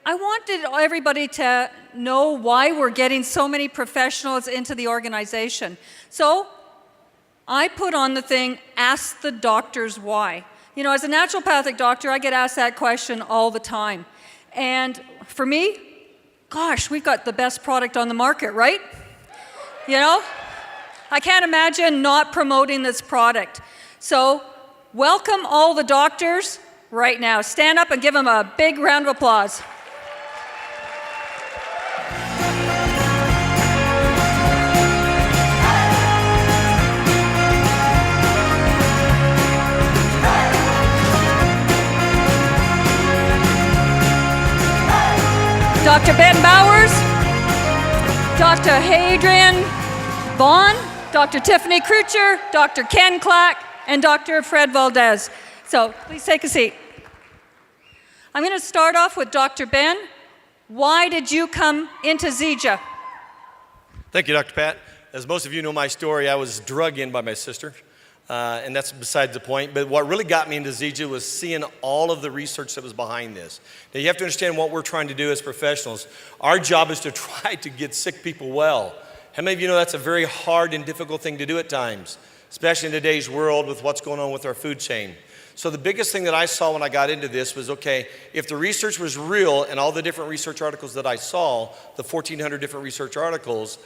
I wanted everybody to know why we're getting so many professionals into the organization. So I put on the thing, ask the doctors why. You know, as a naturopathic doctor, I get asked that question all the time. And for me, gosh, we've got the best product on the market, right? You know, I can't imagine not promoting this product. So welcome all the doctors right now. Stand up and give them a big round of applause. Dr. Ben Bowers, Dr. Hadrian Vaughn, Dr. Tiffany Crucher, Dr. Ken Clack, and Dr. Fred Valdez. So please take a seat. I'm going to start off with Dr. Ben. Why did you come into Zija? Thank you, Dr. Pat. As most of you know my story, I was drug in by my sister, and that's besides the point. But what really got me into Zija was seeing all of the research that was behind this. Now, you have to understand what we're trying to do as professionals. Our job is to try to get sick people well. How many of you know that's a very hard and difficult thing to do at times, especially in today's world with what's going on with our food chain? So the biggest thing that I saw when I got into this was, okay, if the research was real and all the different research articles that I saw, the 1,400 different research articles,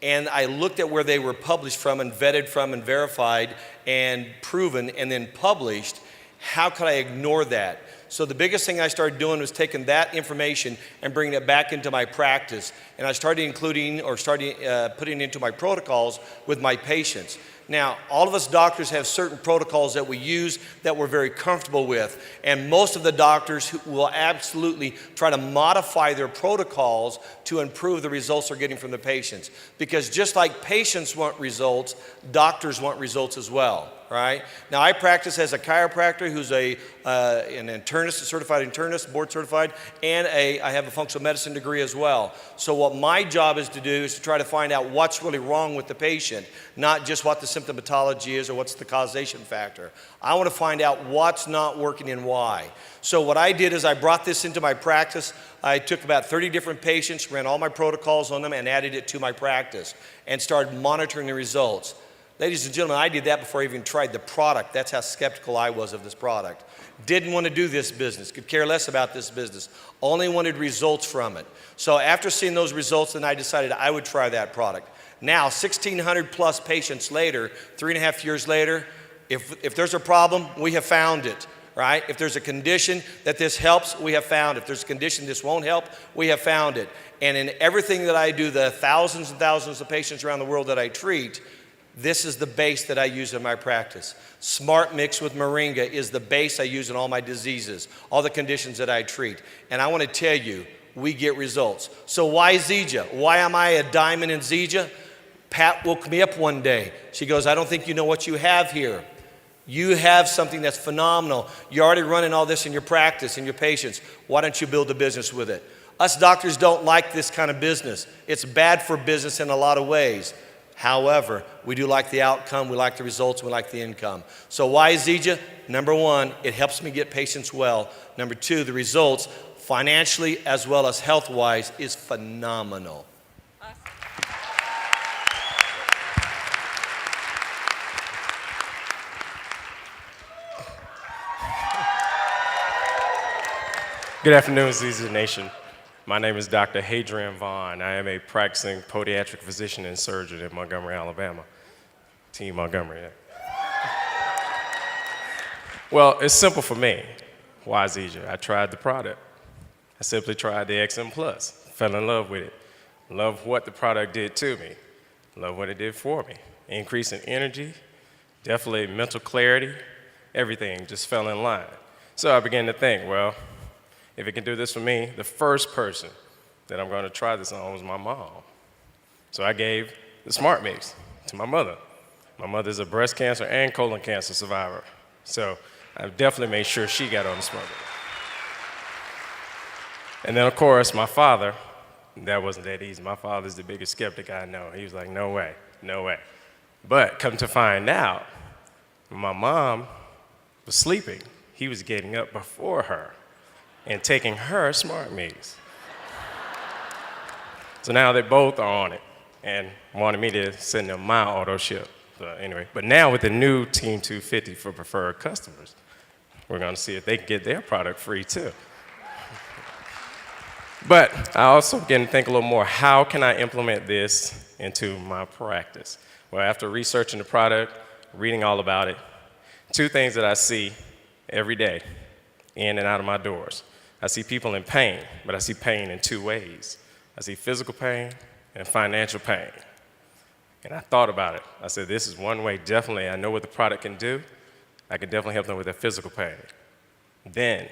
and I looked at where they were published from and vetted from and verified and proven and then published, how could I ignore that? So the biggest thing I started doing was taking that information and bringing it back into my practice. And I started putting it into my protocols with my patients. Now, all of us doctors have certain protocols that we use that we're very comfortable with. And most of the doctors will absolutely try to modify their protocols to improve the results they're getting from the patients. Because just like patients want results, doctors want results as well, right? Now, I practice as a chiropractor who's an internist, a certified internist, board certified, and I have a functional medicine degree as well. So what my job is to do is to try to find out what's really wrong with the patient, not just what the symptomatology is or what's the causation factor. I want to find out what's not working and why. So what I did is I brought this into my practice. I took about 30 different patients, ran all my protocols on them, and added it to my practice and started monitoring the results. Ladies and gentlemen, I did that before I even tried the product. That's how skeptical I was of this product. Didn't want to do this business, could care less about this business, only wanted results from it. So after seeing those results, then I decided I would try that product. Now, 1,600 plus patients later, 3.5 years later, if there's a problem, we have found it, right? If there's a condition that this helps, we have found it. If there's a condition this won't help, we have found it. And in everything that I do, the thousands and thousands of patients around the world that I treat, this is the base that I use in my practice. Smart Mix with Moringa is the base I use in all my diseases, all the conditions that I treat. And I want to tell you, we get results. So why Zija? Why am I a diamond in Zija? Pat woke me up one day. She goes, I don't think you know what you have here. You have something that's phenomenal. You're already running all this in your practice and your patients. Why don't you build a business with it? Us doctors don't like this kind of business. It's bad for business in a lot of ways. However, we do like the outcome, we like the results, we like the income. So why Zija? Number one, it helps me get patients well. Number two, the results, financially as well as health-wise, is phenomenal. Good afternoon, Zija Nation. My name is Dr. Hadrian Vaughn. I am a practicing podiatric physician and surgeon in Montgomery, Alabama. Team Montgomery. Yeah. Well, it's simple for me. Why Zija? I tried the product. I simply tried the XM Plus. Fell in love with it. Love what the product did to me. Love what it did for me. Increase in energy, definitely mental clarity, everything just fell in line. So I began to think, well, if it can do this for me, the first person that I'm going to try this on was my mom. So I gave the Smart Mix to my mother. My mother's a breast cancer and colon cancer survivor. So I definitely made sure she got on the Smart Mix. And then, of course, my father, that wasn't that easy. My father's the biggest skeptic I know. He was like, no way, no way. But come to find out, when my mom was sleeping, he was getting up before her. and taking her smart mix. So now they both are on it and wanted me to send them my auto ship. But now with the new Team 250 for preferred customers, we're going to see if they can get their product free too. But I also begin to think a little more, how can I implement this into my practice? Well, after researching the product, reading all about it, two things that I see every day in and out of my doors. I see people in pain, but I see pain in two ways. I see physical pain and financial pain. And I thought about it. I said, this is one way, definitely, I know what the product can do. I can definitely help them with their physical pain. Then,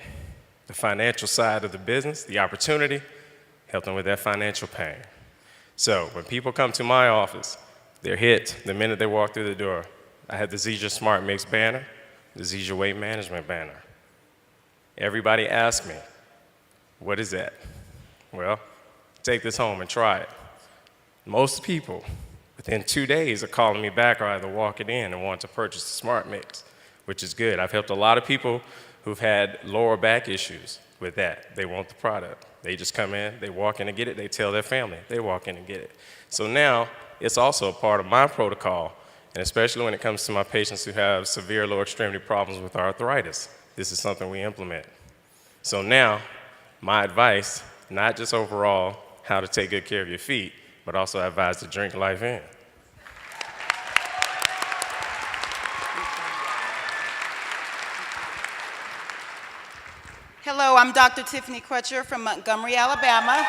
the financial side of the business, the opportunity, help them with their financial pain. So when people come to my office, they're hit the minute they walk through the door. I had the Zija Smart Mix banner, the Zija Weight Management banner. Everybody asks me, what is that? Well, take this home and try it. Most people, within 2 days, are calling me back or either walking in and want to purchase the Smart Mix, which is good. I've helped a lot of people who've had lower back issues with that. They want the product. They just come in, they walk in and get it, they tell their family, they walk in and get it. So now, it's also a part of my protocol, and especially when it comes to my patients who have severe lower extremity problems with arthritis. This is something we implement. So now, my advice, not just overall how to take good care of your feet, but also I advise to drink life in. Hello, I'm Dr. Tiffany Crutcher from Montgomery, Alabama.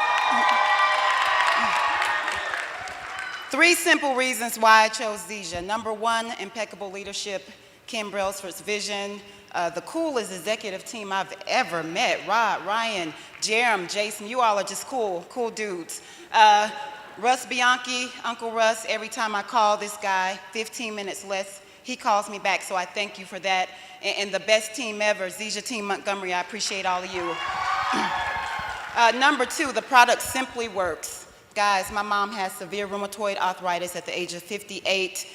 3 simple reasons why I chose Zija. Number 1, impeccable leadership, Kim Brailsford's vision, the coolest executive team I've ever met. Rod, Ryan, Jerem, Jason, you all are just cool dudes. Russ Bianchi, Uncle Russ, every time I call this guy, 15 minutes less, he calls me back, so I thank you for that. And the best team ever, Zija Team Montgomery, I appreciate all of you. Number 2, the product simply works. Guys, my mom has severe rheumatoid arthritis at the age of 58.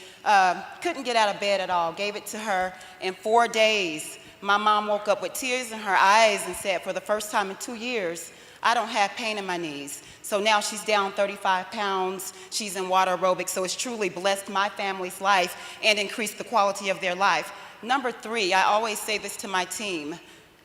Couldn't get out of bed at all, gave it to her. In 4 days, my mom woke up with tears in her eyes and said, for the first time in 2 years, I don't have pain in my knees. So now she's down 35 pounds, she's in water aerobics, so it's truly blessed my family's life and increased the quality of their life. Number 3, I always say this to my team,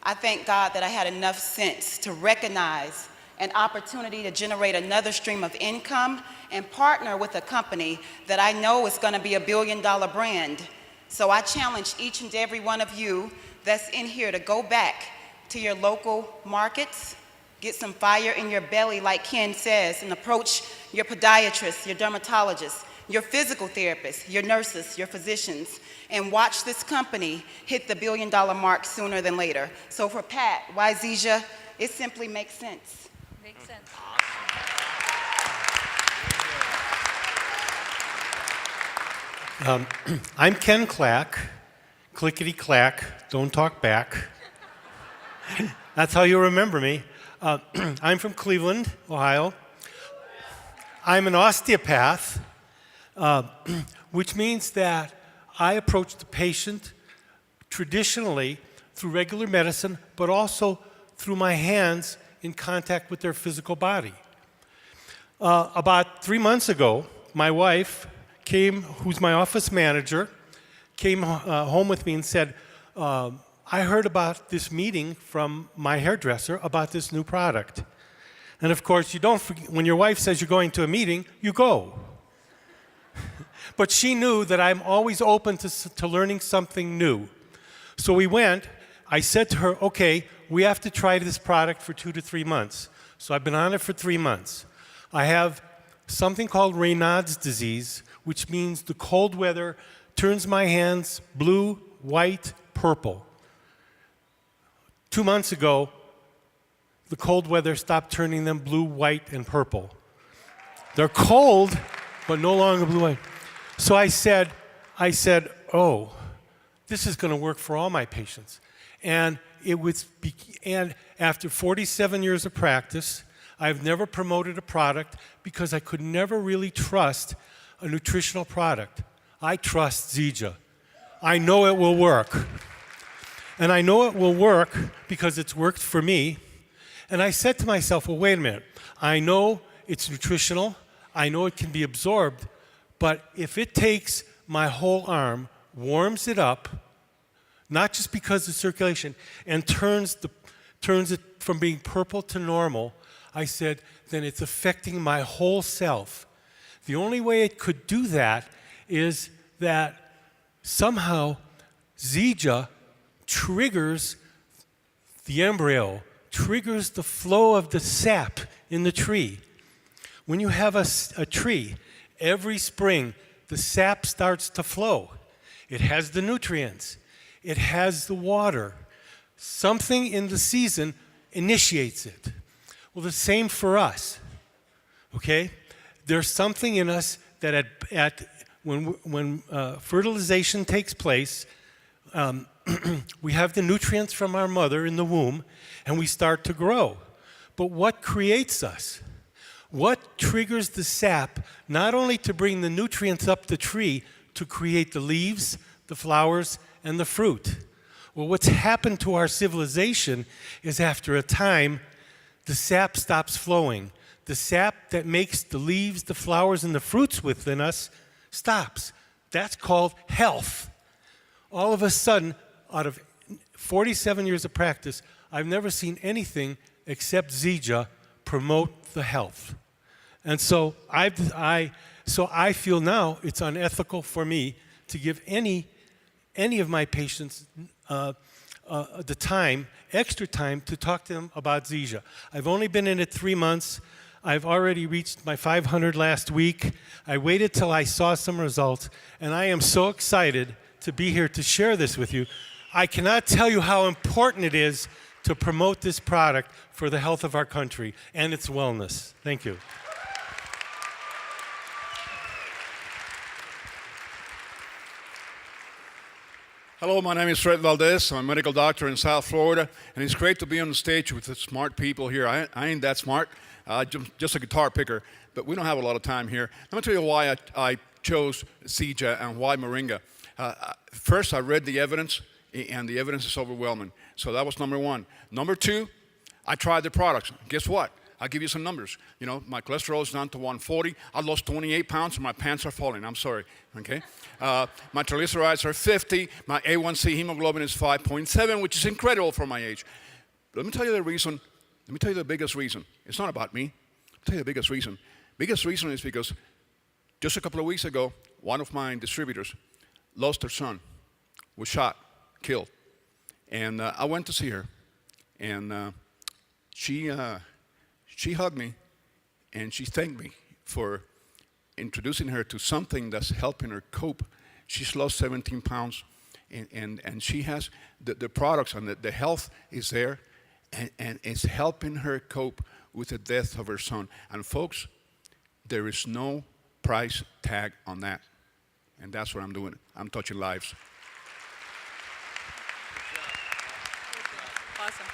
I thank God that I had enough sense to recognize an opportunity to generate another stream of income and partner with a company that I know is gonna be a billion-dollar brand. So I challenge each and every one of you that's in here to go back to your local markets, get some fire in your belly, like Ken says, and approach your podiatrist, your dermatologist, your physical therapist, your nurses, your physicians, and watch this company hit the billion-dollar mark sooner than later. So for Pat, why Zija? It simply makes sense. Makes sense. I'm Ken Clack, clickety-clack, don't talk back. That's how you remember me. I'm from Cleveland, Ohio. I'm an osteopath, which means that I approach the patient traditionally through regular medicine, but also through my hands in contact with their physical body. About 3 months ago, my wife came, who's my office manager, came home with me and said, I heard about this meeting from my hairdresser about this new product. And of course, you don't forget, when your wife says you're going to a meeting, you go. But she knew that I'm always open to learning something new. So we went. I said to her, okay, we have to try this product for 2 to 3 months. So I've been on it for 3 months. I have something called Raynaud's disease, which means the cold weather turns my hands blue, white, purple. 2 months ago, the cold weather stopped turning them blue, white, and purple. They're cold, but no longer blue, white. So I said, oh, this is going to work for all my patients. And after 47 years of practice, I've never promoted a product because I could never really trust a nutritional product. I trust Zija. I know it will work. And I know it will work because it's worked for me, And I said to myself, well, wait a minute. I know it's nutritional. I know it can be absorbed. But if it takes my whole arm, warms it up, not just because of circulation, and turns it from being purple to normal, I said, then it's affecting my whole self. The only way it could do that is that somehow Zija triggers the embryo, triggers the flow of the sap in the tree. When you have a tree, every spring the sap starts to flow. It has the nutrients. It has the water. Something in the season initiates it. Well, the same for us, okay? There's something in us that when fertilization takes place, we have the nutrients from our mother in the womb, and we start to grow. But what creates us? What triggers the sap, not only to bring the nutrients up the tree, to create the leaves, the flowers, and the fruit? Well, what's happened to our civilization is after a time, the sap stops flowing. The sap that makes the leaves, the flowers, and the fruits within us stops. That's called health. All of a sudden, out of 47 years of practice, I've never seen anything except Zija promote the health. And so I feel now it's unethical for me to give any of my patients the time, extra time, to talk to them about Zija. I've only been in it 3 months. I've already reached my 500 last week. I waited till I saw some results, and I am so excited to be here to share this with you. I cannot tell you how important it is to promote this product for the health of our country and its wellness. Thank you. Hello, my name is Fred Valdez. I'm a medical doctor in South Florida, and it's great to be on the stage with the smart people here. I ain't that smart, just a guitar picker, but we don't have a lot of time here. Let me tell you why I chose Zija and why Moringa. First, I read the evidence, and the evidence is overwhelming. So that was number one. Number two, I tried the products. Guess what? I'll give you some numbers. You know, my cholesterol is down to 140. I lost 28 pounds and my pants are falling. I'm sorry, okay? My triglycerides are 50. My A1C hemoglobin is 5.7, which is incredible for my age. But let me tell you the reason. Let me tell you the biggest reason. It's not about me. I'll tell you the biggest reason. Biggest reason is because just a couple of weeks ago, one of my distributors lost her son, was shot, killed. And I went to see her. And she hugged me, and she thanked me for introducing her to something that's helping her cope. She's lost 17 pounds, and she has the products, and the health is there, and it's helping her cope with the death of her son. And folks, there is no price tag on that. And that's what I'm doing. I'm touching lives. Awesome.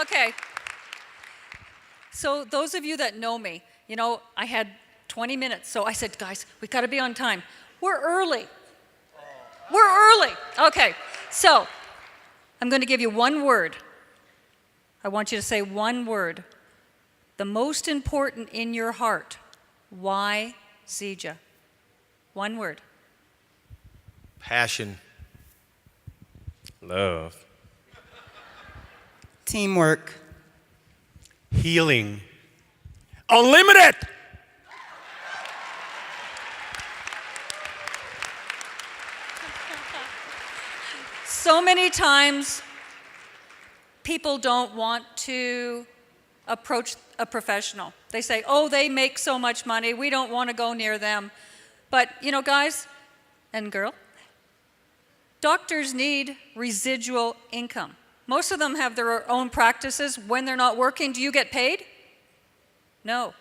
Okay. So those of you that know me, you know, I had 20 minutes. So I said, guys, we got to be on time. We're early. We're early. Okay. So I'm going to give you one word. I want you to say one word. The most important in your heart. Why Zija? One word. Passion. Love. Teamwork. Healing. Unlimited! So many times, people don't want to approach a professional. They say, oh, they make so much money, we don't want to go near them. But, you know, guys and girl, doctors need residual income. Most of them have their own practices. When they're not working, do you get paid? No.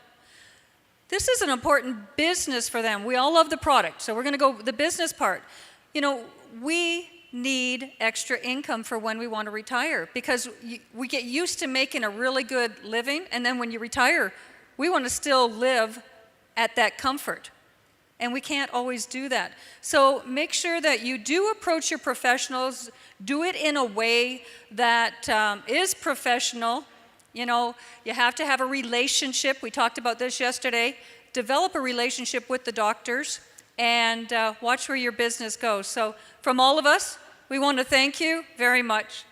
This is an important business for them. We all love the product, so we're going to go the business part. You know, we need extra income for when we want to retire because we get used to making a really good living, and then when you retire, we want to still live at that comfort. And we can't always do that. So make sure that you do approach your professionals, do it in a way that is professional. You know, you have to have a relationship. We talked about this yesterday. Develop a relationship with the doctors and watch where your business goes. So from all of us, we want to thank you very much.